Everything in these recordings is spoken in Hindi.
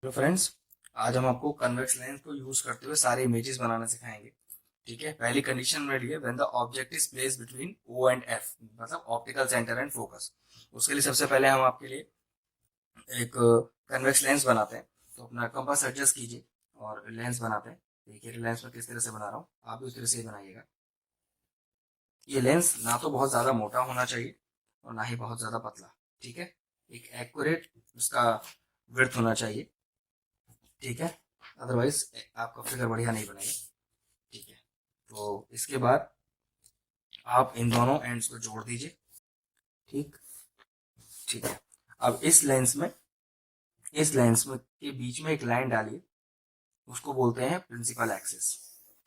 तो फ्रेंड्स, आज हम आपको कन्वेक्स लेंस को यूज करते हुए सारे इमेजेस बनाना सिखाएंगे। ठीक है, पहली कंडीशन में लिए when the object is placed between O and F, मतलब ऑप्टिकल सेंटर एंड फोकस। उसके लिए सबसे पहले हम आपके लिए एक कन्वेक्स लेंस बनाते हैं। तो अपना कंपास एडजस्ट कीजिए और लेंस बनाते हैं। देखिए लेंस में किस तरह से बना रहा हूँ, आप भी उस तरह से ही बनाइएगा। ये लेंस ना तो बहुत ज्यादा मोटा होना चाहिए और ना ही बहुत ज्यादा पतला। ठीक है, एक एक्यूरेट उसका विड्थ होना चाहिए। ठीक है, अदरवाइज आपका फिगर बढ़िया नहीं बनेगा। ठीक है, तो इसके बाद आप इन दोनों एंड्स को जोड़ दीजिए। ठीक ठीक है, अब इस लेंस में के बीच में एक लाइन डालिए, उसको बोलते हैं प्रिंसिपल एक्सिस।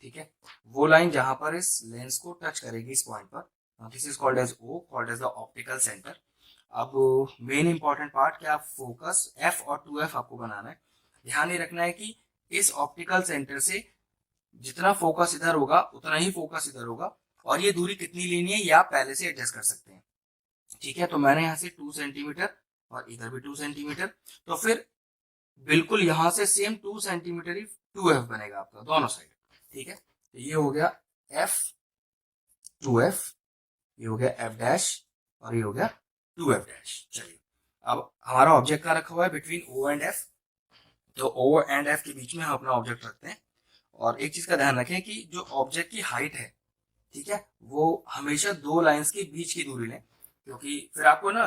ठीक है, वो लाइन जहां पर इस लेंस को टच करेगी इस पॉइंट पर, this is called as O, called as the optical centre. अब मेन इंपॉर्टेंट पार्ट, क्या फोकस एफ और 2f आपको बनाना है। ध्यान ये रखना है कि इस ऑप्टिकल सेंटर से जितना फोकस इधर होगा उतना ही फोकस इधर होगा, और ये दूरी कितनी लेनी है ये आप पहले से एडजस्ट कर सकते हैं। ठीक है, तो मैंने यहाँ से 2 सेंटीमीटर और इधर भी 2 सेंटीमीटर, तो फिर बिल्कुल यहाँ से सेम 2 सेंटीमीटर ही 2f बनेगा आपका दोनों साइड। ठीक है, तो ये हो गया f 2f, ये हो गया f डैश और ये हो गया 2f डैश। चलिए, अब हमारा ऑब्जेक्ट का रखा हुआ है बिटवीन o एंड f, तो o एंड f के बीच में हम अपना ऑब्जेक्ट रखते हैं। और एक चीज का ध्यान रखें कि जो ऑब्जेक्ट की हाइट है, ठीक है, वो हमेशा दो लाइंस के बीच की दूरी लें, क्योंकि फिर आपको ना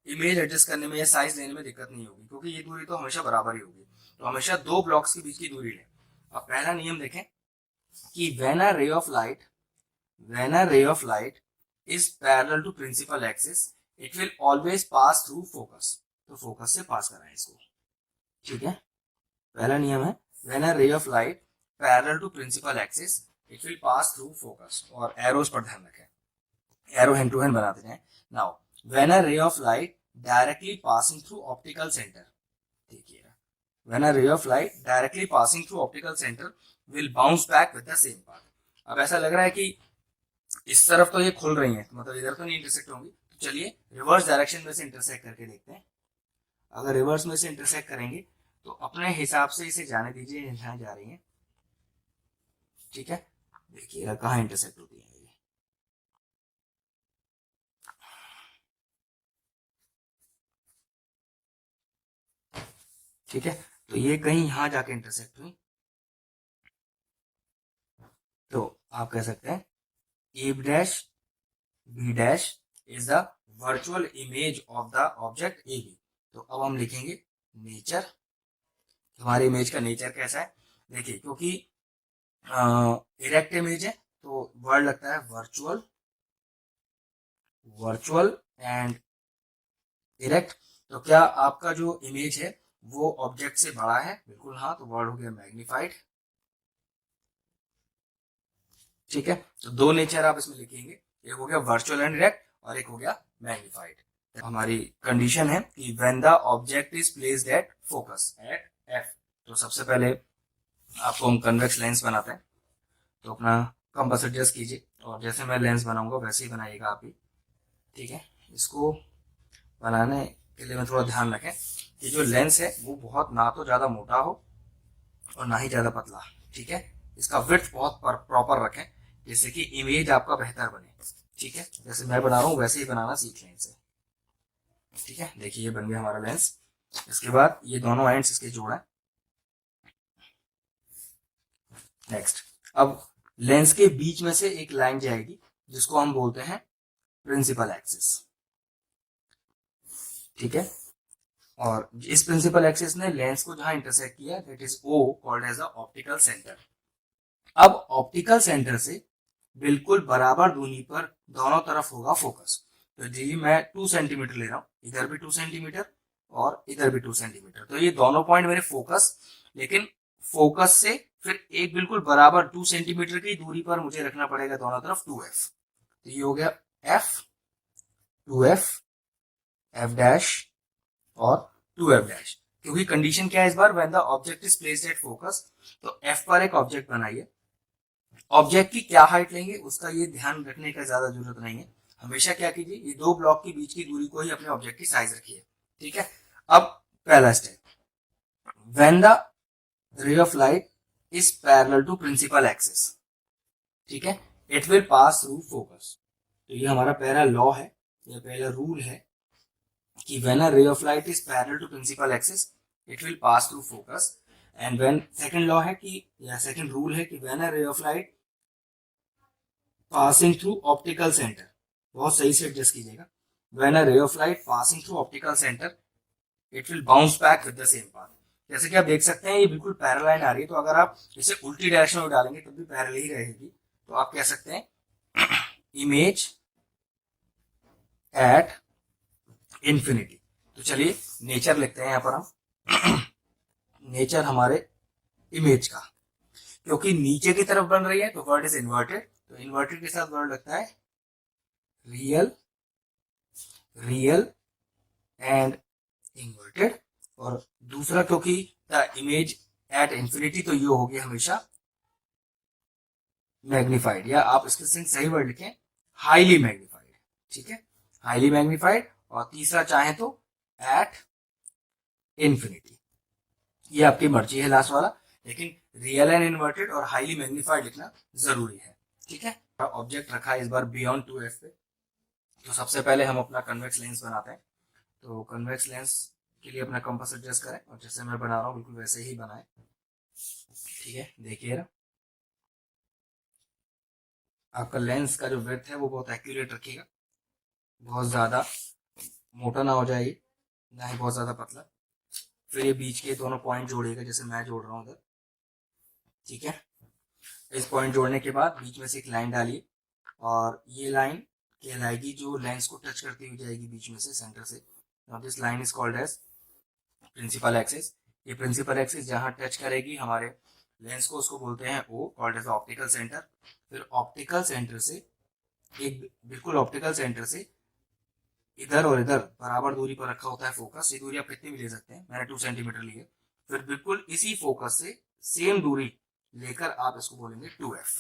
इमेज एडजस्ट करने में या साइज लेने में दिक्कत नहीं होगी, क्योंकि ये दूरी तो हमेशा बराबर ही होगी। तो हमेशा दो ब्लॉक्स के बीच की दूरी लें। अब पहला नियम देखें कि when a ray of light is parallel to principal axis, it will always pass through focus. तो फोकस से पास कराएं इसको। ठीक है, पहला नियम है when a ray of light parallel to principal axis, it will pass through focus. और एरोस पर ध्यान रखें, एरो हैंड टू हैंड बनाते हैं। Now when a ray of light directly passing through optical centre, देखिएगा, when a ray of light directly passing through optical centre will bounce back with the same path. अब ऐसा लग रहा है कि इस तरफ तो ये खुल रही है, तो मतलब इधर तो नहीं इंटरसेक्ट होंगी, तो चलिए रिवर्स डायरेक्शन में से इंटरसेक्ट करके देखते हैं। अगर रिवर्स में से इंटरसेक्ट करेंगे तो अपने हिसाब से इसे जाने दीजिए जहां जा रही है। ठीक है, देखिएगा कहाँ इंटरसेक्ट होती है ये। ठीक है, तो ये कहीं यहाँ जाके इंटरसेक्ट हुई, तो आप कह सकते हैं A dash B dash is the virtual image of the object A B. तो अब हम लिखेंगे नेचर, हमारे इमेज का नेचर कैसा है। देखिए, क्योंकि इरेक्ट इमेज है तो वर्ड लगता है वर्चुअल, वर्चुअल एंड इरेक्ट। तो क्या आपका जो इमेज है वो ऑब्जेक्ट से बड़ा है? बिल्कुल हाँ, तो वर्ड हो गया मैग्निफाइड। ठीक है, तो दो नेचर आप इसमें लिखेंगे, एक हो गया वर्चुअल एंड इरेक्ट और एक हो गया मैग्निफाइड। हमारी कंडीशन है कि when the object is placed at focus at F. तो सबसे पहले आपको हम कन्वेक्स लेंस बनाते हैं, तो अपना कंपास एडजस्ट कीजिए और जैसे मैं लेंस बनाऊंगा वैसे ही बनाइएगा आप भी। ठीक है, इसको बनाने के लिए मैं थोड़ा ध्यान रखें कि जो लेंस है वो बहुत ना तो ज़्यादा मोटा हो और ना ही ज़्यादा पतला। ठीक है, इसका विड्थ बहुत प्रॉपर रखें, जिससे कि इमेज आपका बेहतर बने। ठीक है, जैसे मैं बना रहा हूँ वैसे ही बनाना सीख लें इसे। ठीक है, देखिए ये बन गया हमारा लेंस। इसके बाद ये दोनों एंड्स इसके जोड़ें। नेक्स्ट, अब लेंस के बीच में से एक लाइन जाएगी जिसको हम बोलते हैं प्रिंसिपल एक्सिस। ठीक है, और इस प्रिंसिपल एक्सिस ने लेंस को जहां इंटरसेक्ट किया, that is O, called as the optical centre. अब ऑप्टिकल सेंटर से बिल्कुल बराबर दूरी पर दोनों तरफ होगा फोकस। तो जी मैं 2 सेंटीमीटर ले रहा हूँ, इधर भी 2 सेंटीमीटर और इधर भी 2 सेंटीमीटर, तो ये दोनों पॉइंट मेरे फोकस, लेकिन फोकस से फिर एक बिल्कुल बराबर 2 सेंटीमीटर की दूरी पर मुझे रखना पड़ेगा दोनों तरफ 2f। तो ये हो गया f 2f f डैश और 2f डैश, क्योंकि कंडीशन क्या है इस बार, when the object is placed at focus. तो f पर एक ऑब्जेक्ट बनाइए, ऑब्जेक्ट की क्या हाइट लेंगे उसका ये ध्यान रखने का ज्यादा जरूरत नहीं है। हमेशा क्या कीजिए, ये दो ब्लॉक के बीच की दूरी को ही अपने ऑब्जेक्ट की साइज रखिए। ठीक है, अब पहला step, when the ray of light is parallel to principal axis, ठीक है, it will pass through focus. तो ये हमारा पहला लॉ है या पहला रूल है कि when a ray of light is parallel to principal axis it will pass through focus. And when second law है कि या सेकंड रूल है कि when a ray of light passing through optical centre, बहुत सही से एडजस्ट कीजिएगा, when a ray of light passing through optical centre it will bounce back with the same path. जैसे कि आप देख सकते हैं ये बिल्कुल पैरेलल लाइन आ रही है, तो अगर आप इसे उल्टी डायरेक्शन में डालेंगे तब भी पैरेलल ही रहेगी। तो आप कह सकते हैं इमेज एट इंफिनिटी। तो चलिए नेचर लिखते हैं यहाँ पर हम नेचर हमारे इमेज का, क्योंकि नीचे की तरफ बन रही है तो वर्ड इज इन्वर्टेड, तो इन्वर्टेड के साथ वर्ड लगता है रियल, रियल एंड इन्वर्टेड। और दूसरा क्योंकि द इमेज एट इंफिनिटी, तो ये हो गया हमेशा मैग्निफाइड, या आप इसके सही वर्ड लिखें हाईली मैग्निफाइड, ठीक है, हाईली मैग्निफाइड। और तीसरा चाहे तो एट इंफिनिटी, ये आपकी मर्जी है लास्ट वाला, लेकिन रियल एंड इन्वर्टेड और हाईली मैग्निफाइड लिखना जरूरी है, ठीक है। ऑब्जेक्ट रखा है इस बार बियॉन्ड 2f पे। तो सबसे पहले हम अपना कन्वेक्स लेंस बनाते हैं। तो कन्वेक्स लेंस के लिए अपना कंपास एडजस्ट करें और जैसे मैं बना रहा हूँ बिल्कुल वैसे ही बनाएं, ठीक है। देखिए ना, आपका लेंस का जो विड्थ है वो बहुत एक्यूरेट रखिएगा, बहुत ज़्यादा मोटा ना हो जाए ना ही बहुत ज़्यादा पतला। फिर ये बीच के दोनों पॉइंट जोड़िएगा जैसे मैं जोड़ रहा हूँ उधर, ठीक है। इस पॉइंट जोड़ने के बाद बीच में से एक लाइन डालिए और ये लाइन कहलाएगी जो लेंस को टच करती हुई जाएगी बीच में से, सेंटर से। This line is called as principal axis. ये प्रिंसिपल एक्सिस जहाँ टच करेगी हमारे लेंस को उसको बोलते हैं O, called as optical centre. फिर ऑप्टिकल सेंटर से एक बिल्कुल ऑप्टिकल सेंटर से इधर और इधर बराबर दूरी पर रखा होता है फोकस। ये दूरी आप कितनी भी ले सकते हैं, मैंने 2 सेंटीमीटर ली है। फिर बिल्कुल इसी फोकस से सेम दूरी लेकर आप इसको बोलेंगे 2f।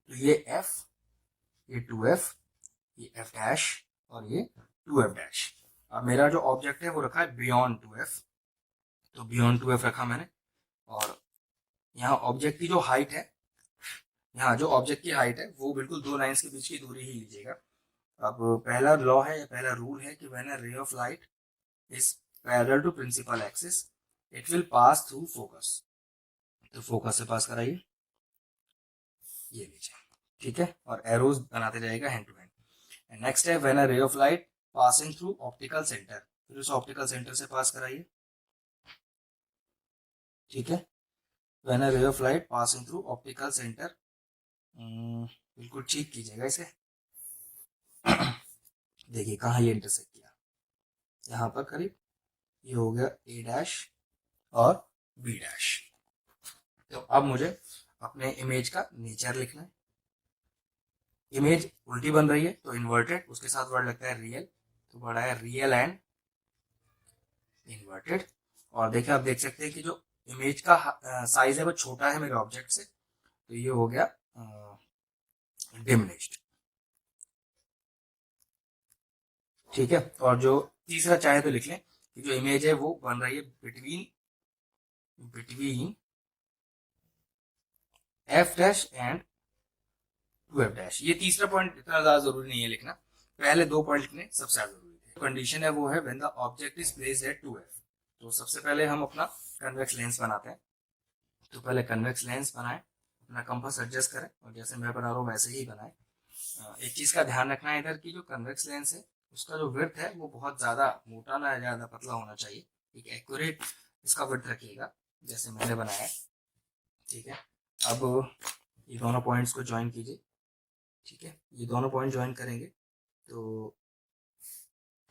तो ये f, ये 2f, ये f डैश और ये 2f डैश। अब मेरा जो ऑब्जेक्ट है वो रखा है बियॉन्ड 2f, तो बियॉन्ड 2f रखा मैंने। और यहाँ ऑब्जेक्ट की जो हाइट है, यहाँ जो ऑब्जेक्ट की हाइट है वो बिल्कुल 2 लाइंस के बीच की दूरी ही लीजिएगा। अब पहला लॉ है या पहला रूल है कि when a ray of light is parallel to principal axis it will pass through focus. तो फोकस से पास कराइए, ये लीजिए, ठीक है। और एरोज बनाते जाएगा हैंड टू हैंड। नेक्स्ट है when a ray of light passing through optical centre, फिर उस ऑप्टिकल सेंटर से पास कराइए, ठीक है। When a ray of light passing through optical centre, बिल्कुल ठीक कीजिएगा इसे देखिए कहाँ ये इंटरसेक्ट किया, यहाँ पर करीब, ये हो गया ए डैश और बी डैश। तो अब मुझे अपने इमेज का नेचर लिखना है। इमेज उल्टी बन रही है तो इन्वर्टेड, उसके साथ वर्ड लगता है रियल, तो वर्ड है रियल एंड इन्वर्टेड। और देखिए आप देख सकते हैं कि जो इमेज का साइज है वो छोटा है मेरे ऑब्जेक्ट से, तो ये हो गया डिमिनिश्ड, ठीक है। और जो तीसरा चाहे तो लिख लें कि जो इमेज है वो बन रही है between F dash and 2f dash. ये तीसरा पॉइंट इतना ज्यादा जरूरी नहीं है लिखना, पहले 2 पॉइंट लिखने सबसे ज्यादा जरूरी है। कंडीशन है वो है when the object is placed eight 2f। तो सबसे पहले हम अपना कन्वेक्स लेंस बनाते हैं। तो पहले कन्वेक्स लेंस बनाएं, अपना कंपास एडजस्ट करें और जैसे मैं बना रहा हूँ वैसे ही बनाएं। एक चीज का ध्यान रखना है इधर की जो कन्वेक्स लेंस है उसका जो विड्थ है वो बहुत ज्यादा मोटा ना ज्यादा पतला होना चाहिए, एक एक्यूरेट इसका विड्थ रखिएगा जैसे मैंने बनाया है, ठीक है। अब ये दोनों पॉइंट्स को ज्वाइन कीजिए, ठीक है। ये दोनों पॉइंट ज्वाइन करेंगे तो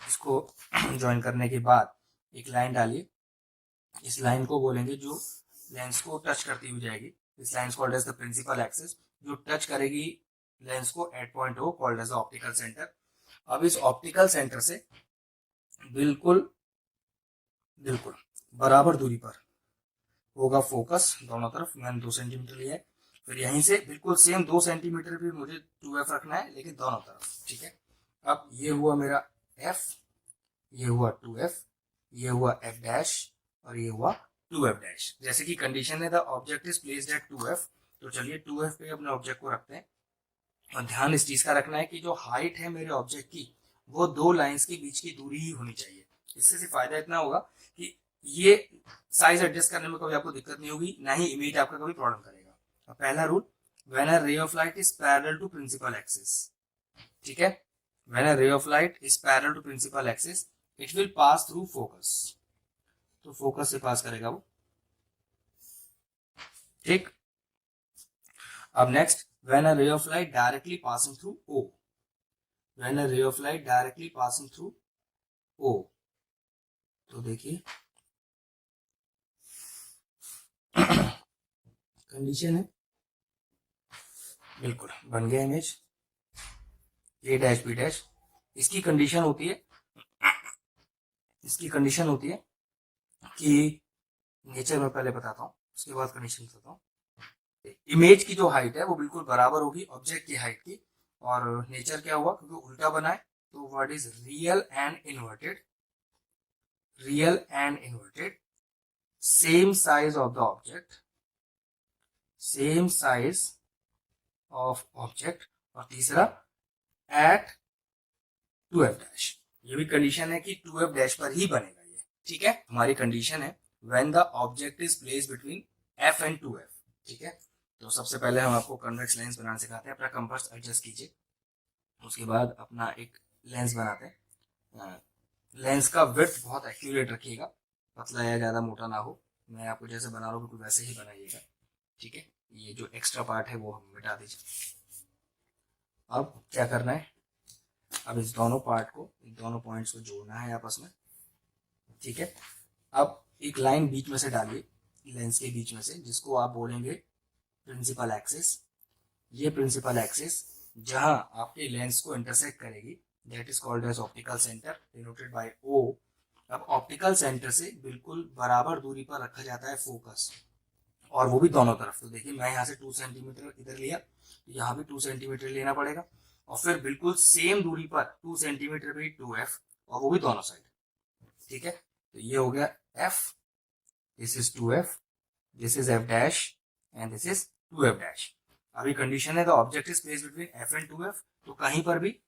इसको ज्वाइन करने के बाद एक लाइन डालिए, इस लाइन को बोलेंगे जो लेंस को टच करती हुई जाएगी। इस line called as the principal axis, जो टच करेगी लेंस को at point O called as the optical centre. अब इस ऑप्टिकल सेंटर से बिल्कुल बिल्कुल बराबर दूरी पर होगा फोकस दोनों तरफ, मैंने 2 सेंटीमीटर लिया है। फिर यहीं से बिल्कुल सेम 2 सेंटीमीटर भी मुझे 2f रखना है लेकिन दोनों तरफ, ठीक है। अब ये हुआ मेरा f, ये हुआ 2f, ये हुआ f डैश और ये हुआ 2f डैश। जैसे कि कंडीशन है the object is placed eight 2f, तो चलिए 2f पे अपने ऑब्जेक्ट को रखते हैं। और ध्यान इस चीज का रखना है कि जो हाइट है मेरे ऑब्जेक्ट की वो दो लाइंस के बीच की दूरी ही होनी चाहिए। इससे सिर्फ फायदा इतना होगा कि ये साइज एडजस्ट करने में कभी आपको दिक्कत नहीं होगी, ना ही इमेज आपका कभी प्रॉब्लम करेगा। और पहला rule, when a ray of light is parallel to principal axis, ठीक है, when a ray of light is parallel to principal axis it will pass through focus, तो फोकस से पास करेगा वो, ठीक। अब next, when a ray of light directly passing through O, when a ray of light directly passing through O, तो देखिए कंडीशन है, बिल्कुल बन गया image A dash B dash. इसकी कंडीशन होती है, इसकी कंडीशन होती है कि नेचर में पहले बताता हूँ उसके बाद कंडीशन बताता हूँ। इमेज की जो हाइट है वो बिल्कुल बराबर होगी ऑब्जेक्ट की हाइट की, और नेचर क्या हुआ क्योंकि उल्टा बना है तो what is real and inverted, real and inverted, same size of the object, same size of object, और तीसरा एट 2f डैश। ये भी कंडीशन है कि 2f डैश पर ही बनेगा ये, ठीक है। हमारी कंडीशन है when the object is placed between f and 2f, ठीक है। तो सबसे पहले हम आपको कन्वेक्स लेंस बनाना सिखाते हैं। अपना कंपास एडजस्ट कीजिए, उसके बाद अपना एक लेंस बनाते हैं। लेंस का विड्थ बहुत एक्यूरेट रखिएगा, पतला या ज़्यादा मोटा ना हो। मैं आपको जैसे बना रहा हूँ बिल्कुल वैसे ही बनाइएगा, ठीक है। ये जो एक्स्ट्रा पार्ट है वो हम मिटा दीजिए। अब क्या करना है, अब इस दोनों पार्ट को, इन दोनों पॉइंट्स को जोड़ना है आपस में, ठीक है। अब एक लाइन बीच में से डालिए, लेंस के बीच में से, जिसको आप बोलेंगे प्रिंसिपल एक्सिस। ये प्रिंसिपल एक्सिस जहां आपके लेंस को इंटरसेक्ट करेगी that is called as optical centre, denoted by O. अब ऑप्टिकल सेंटर से बिल्कुल बराबर दूरी पर रखा जाता है फोकस, और वो भी दोनों तरफ। तो देखिए मैं यहाँ से 2 सेंटीमीटर इधर लिया, तो यहाँ भी 2 सेंटीमीटर लेना पड़ेगा, और फिर बिल्कुल सेम दूरी पर 2 सेंटीमीटर भी 2f, और वो भी दोनों साइड, ठीक है। तो ये हो गया f, this is 2f, this is f dash, and this is 2f dash. अभी कंडीशन है the object is placed between f and 2f, तो कहीं पर भी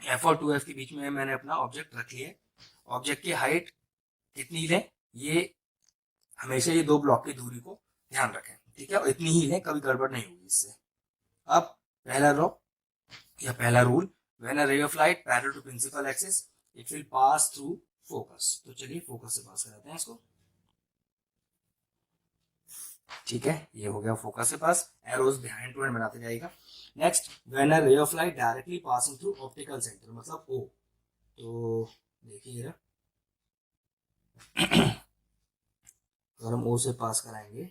f और 2f के बीच में मैंने अपना ऑब्जेक्ट रख लिया। ऑब्जेक्ट की हाइट कितनी लें, ये हमेशा ये दो ब्लॉक की दूरी को ध्यान रखें, ठीक है, और इतनी ही लें, कभी गड़बड़ नहीं होगी इससे। अब पहला लॉ या पहला rule, when a ray of light parallel to principal axis it will pass through focus. तो चलिए फोकस से पास कराते हैं इसको, ठीक है। ये हो गया फोकस से पास, एरोज बिहाइंड टू एंड बनाते जाएगा। Next, when a ray of light directly passing through optical centre, मतलब ओ, तो देखिए अगर हम ओ से पास कराएंगे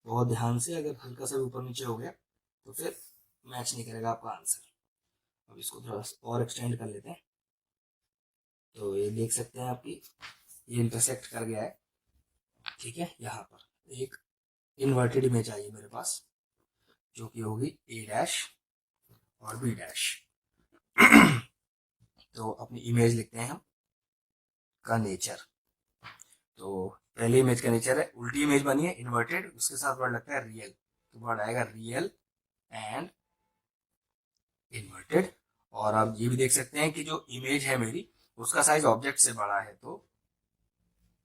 बहुत ध्यान से, अगर हल्का सा ऊपर नीचे हो गया तो फिर मैच नहीं करेगा आपका आंसर। अब इसको थोड़ा और एक्सटेंड कर लेते हैं, तो ये देख सकते हैं आपकी ये इंटरसेक्ट कर गया है, ठीक है। यहाँ पर एक इन्वर्टेड इमेज आई है मेरे पास, जो कि होगी ए डैश और बी डैश। तो अपनी इमेज लिखते हैं हम का नेचर। तो पहली इमेज का नेचर है, उल्टी इमेज बनी है इन्वर्टेड, उसके साथ वर्ड लगता है रियल, तो वर्ड आएगा रियल एंड इन्वर्टेड। और आप ये भी देख सकते हैं कि जो इमेज है मेरी उसका साइज ऑब्जेक्ट से बड़ा है तो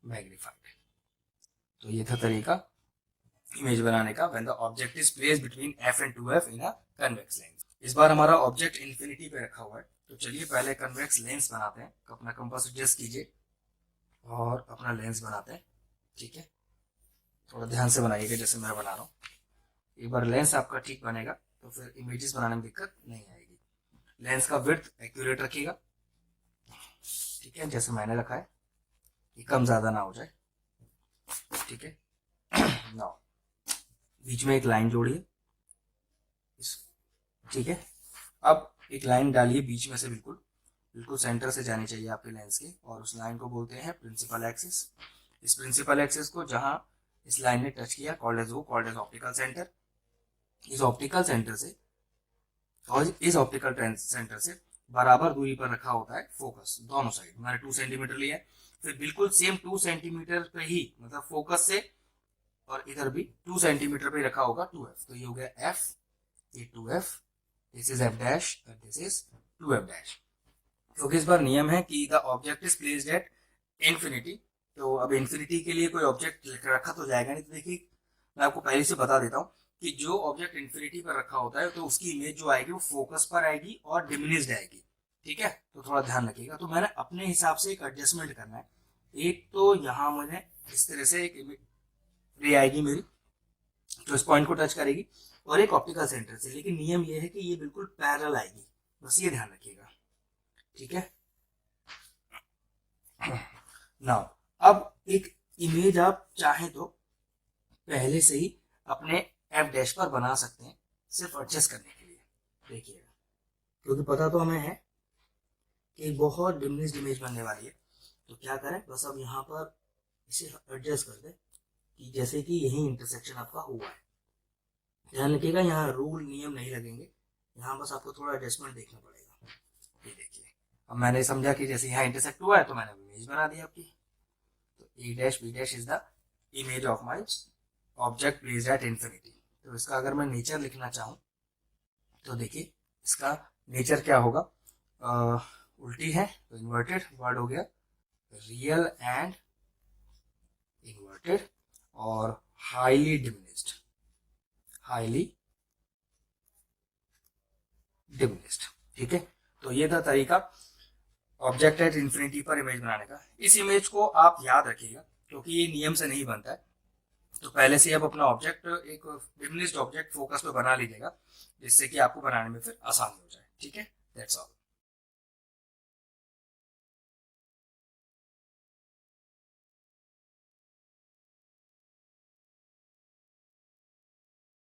मैग्नीफाइड। तो ये था तरीका इमेज बनाने का when the object is placed between f and 2f in a convex lens. इस बार हमारा ऑब्जेक्ट इन्फिनिटी पे रखा हुआ है, तो चलिए पहले कन्वेक्स लेंस बनाते हैं। अपना कंपास एडजस्ट कीजिए और अपना लेंस बनाते हैं, ठीक है। थोड़ा ध्यान से बनाइएगा जैसे मैं बना रहा हूँ। एक बार लेंस आपका ठीक बनेगा तो फिर इमेजेस बनाने में दिक्कत नहीं आएगी। लेंस का विड्थ एक्यूरेट रखिएगा, ठीक है, जैसे मैंने रखा है, ये कम ज्यादा ना हो जाए, ठीक है। नाउ बीच में एक लाइन जोड़िए, ठीक है। अब एक लाइन डालिए बीच में से, बिल्कुल बिल्कुल सेंटर से जानी चाहिए आपके लेंस के, और उस लाइन को बोलते हैं प्रिंसिपल एक्सिस। इस प्रिंसिपल एक्सिस को जहां इस लाइन ने टच किया कॉल्ड एज वो, कॉल्ड एज ऑप्टिकल सेंटर। इस ऑप्टिकल सेंटर से और इस ऑप्टिकल सेंटर से बराबर दूरी पर रखा होता है फोकस दोनों साइड। मैंने 2 सेंटीमीटर लिया है, फिर बिल्कुल सेम 2 सेंटीमीटर पे ही मतलब फोकस से और इधर भी 2 सेंटीमीटर पे रखा होगा 2f। तो ये हो गया f, ये 2f, this is f dash and this is 2f dash. क्योंकि इस बार नियम है कि the object is placed at infinity, तो अब इन्फिनिटी के लिए कोई ऑब्जेक्ट रखा तो जाएगा नहीं। तो देखिए मैं आपको पहले से बता देता हूँ कि जो ऑब्जेक्ट इन्फिनिटी पर रखा होता है तो उसकी इमेज जो आएगी वो फोकस पर आएगी और डिमिनिश्ड आएगी, ठीक है। तो थोड़ा ध्यान रखिएगा। तो मैंने अपने हिसाब से एक एडजस्टमेंट करना है। एक तो यहाँ मैंने इस तरह से एक रे आएगी मेरी जो इस पॉइंट को टच करेगी, और एक ऑप्टिकल सेंटर से, लेकिन नियम ये है कि ये बिल्कुल पैरेलल आएगी, बस ये ध्यान रखिएगा, ठीक है। नाउ अब एक इमेज आप चाहें तो पहले से ही अपने एफ डैश पर बना सकते हैं, सिर्फ एडजस्ट करने के लिए। देखिएगा, क्योंकि पता तो हमें है कि बहुत डिमिनिश्ड इमेज बनने वाली है, तो क्या करें, बस अब यहाँ पर इसे एडजस्ट कर दें कि जैसे कि यही इंटरसेक्शन आपका हुआ है। ध्यान रखिएगा, यहाँ रूल नियम नहीं लगेंगे, यहाँ बस आपको थोड़ा एडजस्टमेंट देखना पड़ेगा। ये देखिए, अब मैंने समझा कि जैसे यहाँ इंटरसेक्ट हुआ है तो मैंने इमेज बना दी आपकी। तो A dash B dash is the image of my object placed at infinity. तो इसका अगर मैं नेचर लिखना चाहूँ तो देखिए इसका नेचर क्या होगा, उल्टी है तो इन्वर्टेड वर्ड हो गया, रियल एंड इन्वर्टेड और हाईली डिमिनिश्ड, हाईली डिमिनिश्ड, ठीक है। तो ये था तरीका ऑब्जेक्ट एट इन्फिनिटी पर इमेज बनाने का। इस इमेज को आप याद रखिएगा क्योंकि ये नियम से नहीं बनता है, तो पहले से अब अपना ऑब्जेक्ट एक डिमिनिश्ड ऑब्जेक्ट फोकस पे बना लीजिएगा जिससे कि आपको बनाने में फिर आसानी हो जाए, ठीक है। That's all.